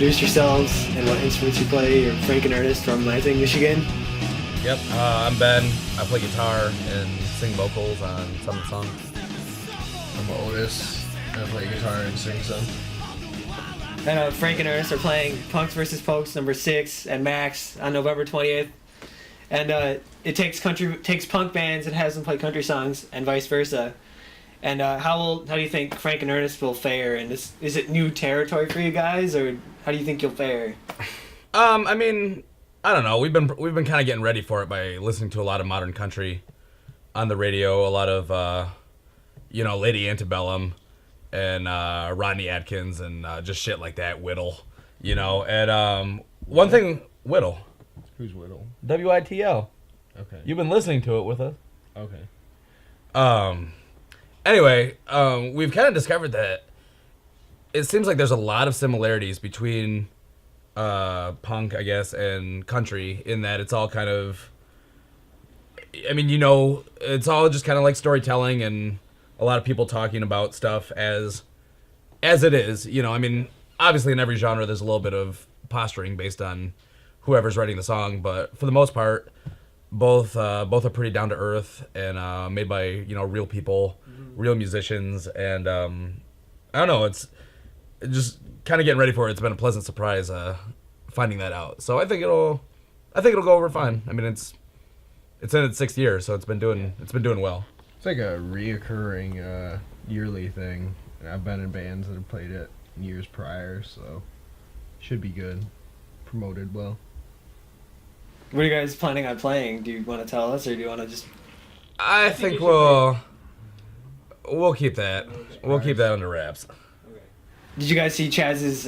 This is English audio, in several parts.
introduce yourselves and what instruments you play. You're Frank and Earnest from Lansing, Michigan. Yep, I'm Ben. I play guitar and sing vocals on some of the songs. I'm Otis. I play guitar and sing some. And Frank and Earnest are playing Punks vs. Pokes #6 at Max on November 20th. And it takes punk bands and has them play country songs and vice versa. And how do you think Frank and Earnest will fare? And is it new territory for you guys, or how do you think you'll fare? I mean, I don't know. We've been kind of getting ready for it by listening to a lot of modern country on the radio, a lot of Lady Antebellum and Rodney Atkins and just shit like that, Whittle, And one thing, Whittle. Who's Whittle? WITL. Okay. You've been listening to it with us. Okay. Anyway, we've kind of discovered that it seems like there's a lot of similarities between punk, I guess, and country in that it's all kind of, it's all just kind of like storytelling and a lot of people talking about stuff as it is. Obviously in every genre there's a little bit of posturing based on whoever's writing the song, but for the most part, both are pretty down to earth and made by real people, real musicians, and I don't know. It's just kind of getting ready for it. It's been a pleasant surprise finding that out. So I think it'll go over fine. I mean, it's in its 6th year, so it's been doing well. It's like a reoccurring yearly thing. I've been in bands that have played it years prior, so should be good. Promoted well. What are you guys planning on playing? Do you want to tell us, or do you want to just... I think we'll keep that. We'll keep that under wraps. Okay. Did you guys see Chaz's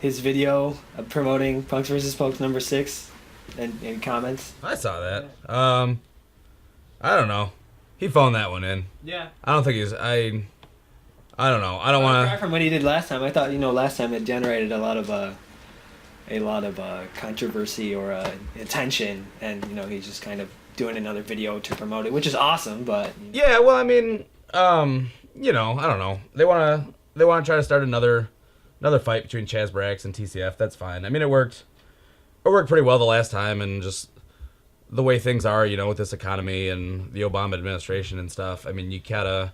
his video promoting Punks vs. Pokes #6 and comments? I saw that. I don't know. He phoned that one in. Yeah. I don't think he's... I don't know. I don't want to... From what he did last time, I thought, last time it generated a lot of controversy or attention, and he's just kind of doing another video to promote it, which is awesome. But yeah, well, I mean, I don't know. They want to try to start another fight between Chaz Brax and TCF. That's fine. I mean, it worked pretty well the last time, and just the way things are, with this economy and the Obama administration and stuff. I mean, you gotta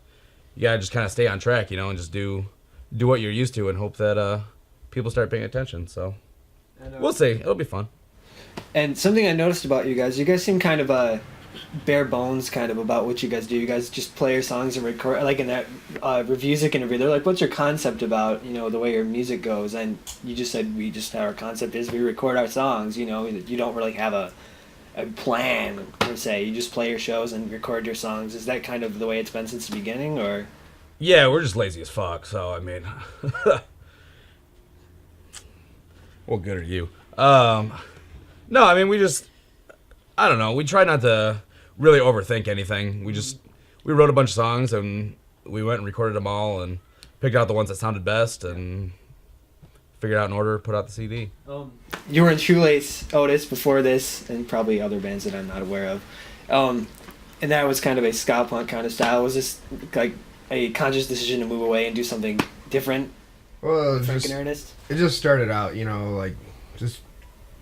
just kind of stay on track, and just do what you're used to, and hope that people start paying attention. So. We'll see. It'll be fun. And something I noticed about you guys seem kind of bare bones kind of about what you guys do. You guys just play your songs and record, like in that Revuesic interview. They're like, what's your concept about, the way your music goes? And you just said, our concept is we record our songs, you don't really have a plan per se. You just play your shows and record your songs. Is that kind of the way it's been since the beginning, or? Yeah, we're just lazy as fuck, so I mean... What good are you? No, I mean, I don't know. We try not to really overthink anything. We wrote a bunch of songs and we went and recorded them all and picked out the ones that sounded best and figured out an order, put out the CD. You were in Shoelace, Otis, before this, and probably other bands that I'm not aware of. And that was kind of a ska punk kind of style. Was this like a conscious decision to move away and do something different? Well, Frank and Earnest? It just started out,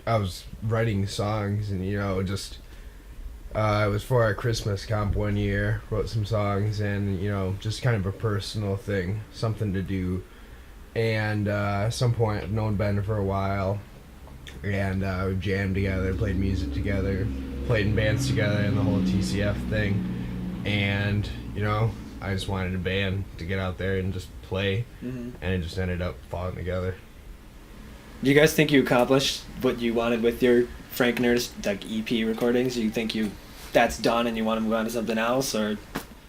I was writing songs and, it was for our Christmas comp one year, wrote some songs and, just kind of a personal thing, something to do. And at some point, I've known Ben for a while, and we jammed together, played music together, played in bands together, and the whole TCF thing. And, I just wanted a band to get out there and just play, and it just ended up falling together. Do you guys think you accomplished what you wanted with your Frank and Earnest EP recordings? Do you think that's done and you want to move on to something else, or?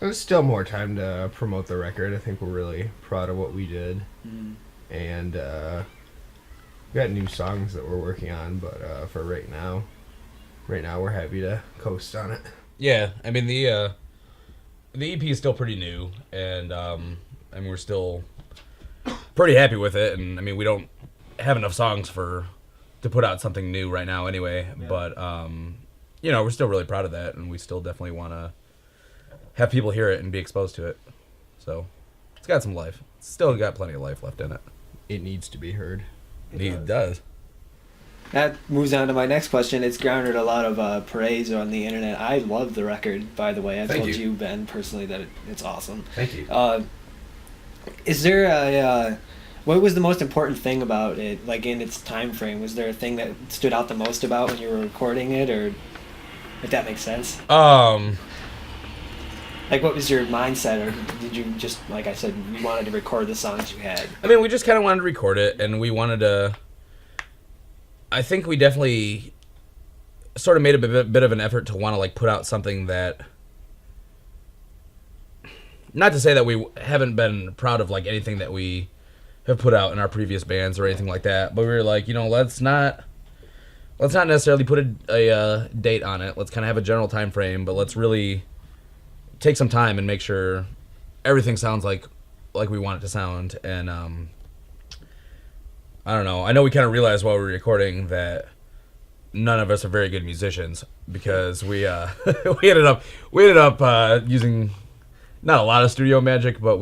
There's still more time to promote the record. I think we're really proud of what we did, and we got new songs that we're working on. But for right now we're happy to coast on it. Yeah, I mean the EP is still pretty new, and we're still pretty happy with it. And I mean, we don't have enough songs to put out something new right now anyway. Yeah. But we're still really proud of that, and we still definitely want to have people hear it and be exposed to it. So it's got some life. It's still got plenty of life left in it. It needs to be heard. He does. That moves on to my next question. It's garnered a lot of praise on the internet. I love the record, by the way. I've told you, Ben, personally, that it's awesome. Thank you. Is there a what was the most important thing about it, like in its time frame? Was there a thing that stood out the most about when you were recording it, or if that makes sense? Like, what was your mindset, or did you just, like I said, you wanted to record the songs you had? I mean, we just kind of wanted to record it, and we wanted to. I think we definitely sort of made a bit of an effort to want to like put out something that. Not to say that we haven't been proud of like anything that we have put out in our previous bands or anything like that, but we were like, let's not necessarily put a date on it. Let's kind of have a general time frame, but let's really take some time and make sure everything sounds like we want it to sound. And I don't know. I know we kind of realized while we were recording that none of us are very good musicians, because we we ended up using not a lot of studio magic, but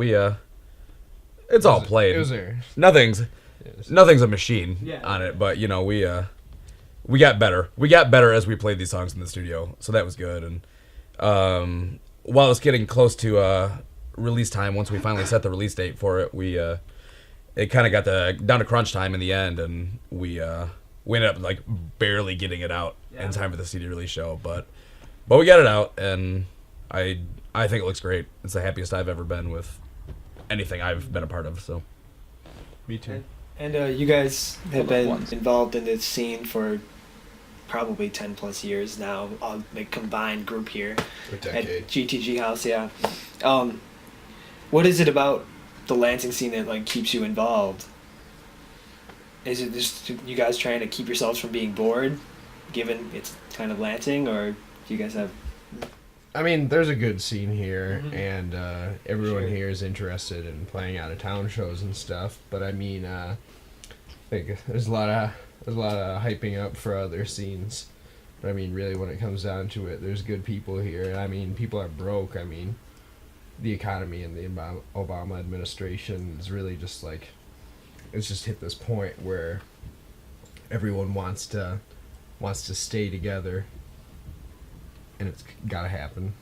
it's all played. It was there. Nothing's a machine on it, but we got better. We got better as we played these songs in the studio, so that was good. And while it's getting close to release time, once we finally set the release date for it, it kind of got down to crunch time in the end, and we ended up like barely getting it out in time for the CD release show. But we got it out, and I think it looks great. It's the happiest I've ever been with anything I've been a part of. So. Me too. And you guys have been involved in this scene for probably 10 plus years now, all the combined group here A decade. at GTG House. Yeah. What is it about the Lansing scene that like keeps you involved? Is it just you guys trying to keep yourselves from being bored, given it's kind of Lansing, or do you guys have? I mean, there's a good scene here, and everyone here is interested in playing out of town shows and stuff. But I mean, I think there's a lot of hyping up for other scenes. But I mean, really, when it comes down to it, there's good people here. And I mean, people are broke. I mean, the economy and the Obama administration is really just like, it's just hit this point where everyone wants to stay together. And it's gotta happen.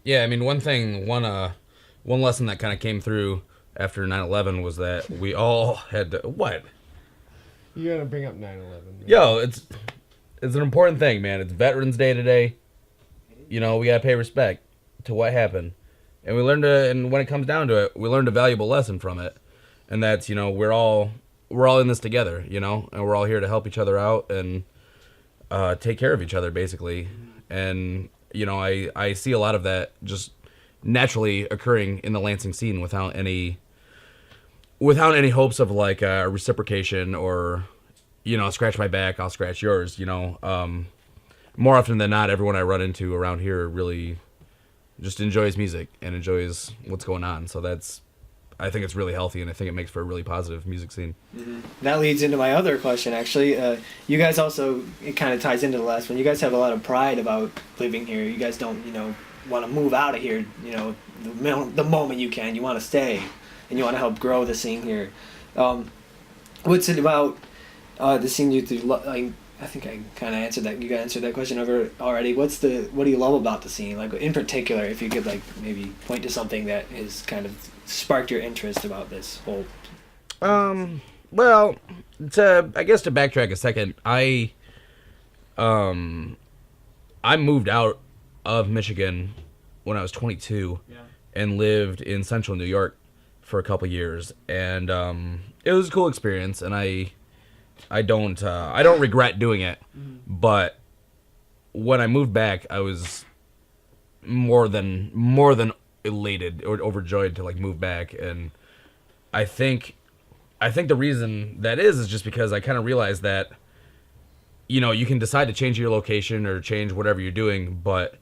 Yeah, I mean, one lesson that kind of came through after 9/11 was that we all had to, what? You gotta bring up 9/11. Yo, it's an important thing, man. It's Veterans Day today. We gotta pay respect to what happened, and and when it comes down to it, we learned a valuable lesson from it, and that's we're all in this together, and we're all here to help each other out and take care of each other, basically. And I see a lot of that just naturally occurring in the Lansing scene without any hopes of like reciprocation or scratch my back, I'll scratch yours. More often than not, everyone I run into around here really just enjoys music and enjoys what's going on. So I think it's really healthy, and I think it makes for a really positive music scene. Mm-hmm. That leads into my other question, actually. You guys also, it kind of ties into the last one. You guys have a lot of pride about living here. You guys don't, want to move out of here, the moment you can. You want to stay, and you want to help grow the scene here. What's it about the scene you do? I think I kind of answered that. You guys answered that question already. What do you love about the scene? Like, in particular, if you could like maybe point to something that has kind of sparked your interest about this whole. Well, I guess to backtrack a second, I moved out of Michigan when I was 22 and lived in central New York for a couple years, and it was a cool experience, and I don't regret doing it, but when I moved back, I was more than elated or overjoyed to like move back. And I think the reason that is just because I kind of realized that you can decide to change your location or change whatever you're doing, but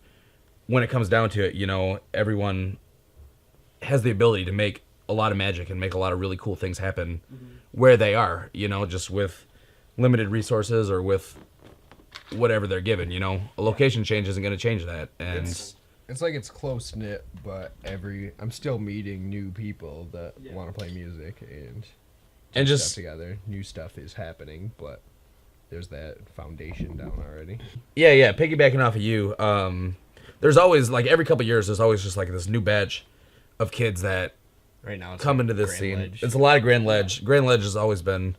when it comes down to it, everyone has the ability to make a lot of magic and make a lot of really cool things happen where they are, just with limited resources or with whatever they're given. A location change isn't going to change that. And it's like it's close knit, but I'm still meeting new people that want to play music, and And stuff just together. New stuff is happening, but there's that foundation down already. yeah, piggybacking off of you, there's always like every couple years there's always just like this new batch of kids that Right now, it's come like into this Grand scene. Ledge. It's a lot of Grand Ledge. Grand Ledge has always been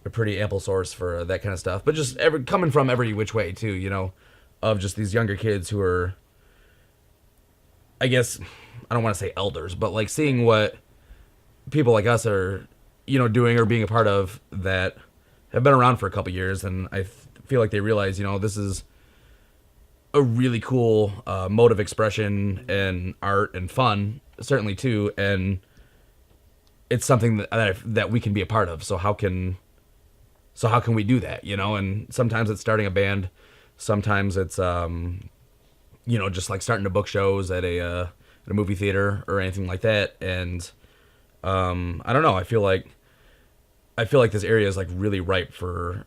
a pretty ample source for that kind of stuff, but just coming from every which way too, you know, of just these younger kids who are, I guess, I don't want to say elders, but like seeing what people like us are, you know, doing or being a part of that have been around for a couple years, and I feel like they realize, you know, this is a really cool mode of expression and art and fun, certainly too, and it's something that we can be a part of. So how can we do that, you know? And sometimes it's starting a band, sometimes it's you know, just like starting to book shows at a movie theater or anything like that. And I don't know, I feel like this area is like really ripe for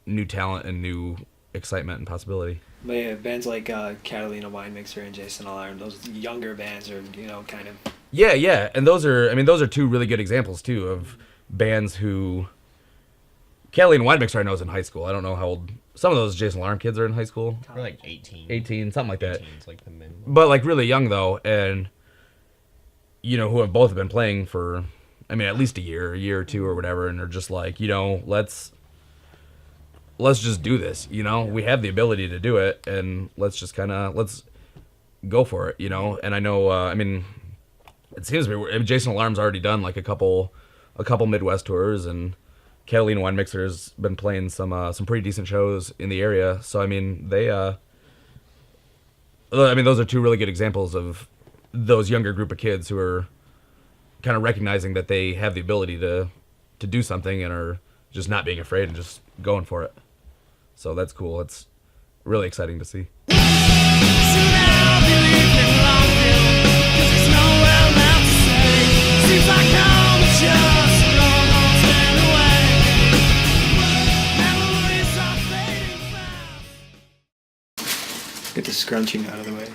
new talent and new excitement and possibility. But yeah, bands like Catalina Wine Mixer and Jason Alarm, those younger bands are, you know, kind of... Yeah, and those are two really good examples too of bands who... Catalina Wine Mixer I know is in high school. I don't know how old... Some of those Jason Alarm kids are in high school. We're like 18. 18, something like that. 18 is like the minimum. But like really young though, and you know, who have both been playing for, I mean, at least a year or two or whatever, and are just like, you know, let's just do this, you know? We have the ability to do it, and let's go for it, you know? And I know, I mean, it seems to me, Jason Alarm's already done like a couple Midwest tours, and Catalina Wine Mixer's been playing some pretty decent shows in the area. So I mean, those are two really good examples of those younger group of kids who are kind of recognizing that they have the ability to do something and are just not being afraid and just going for it. So that's cool. It's really exciting to see. Get the scrunching out of the way.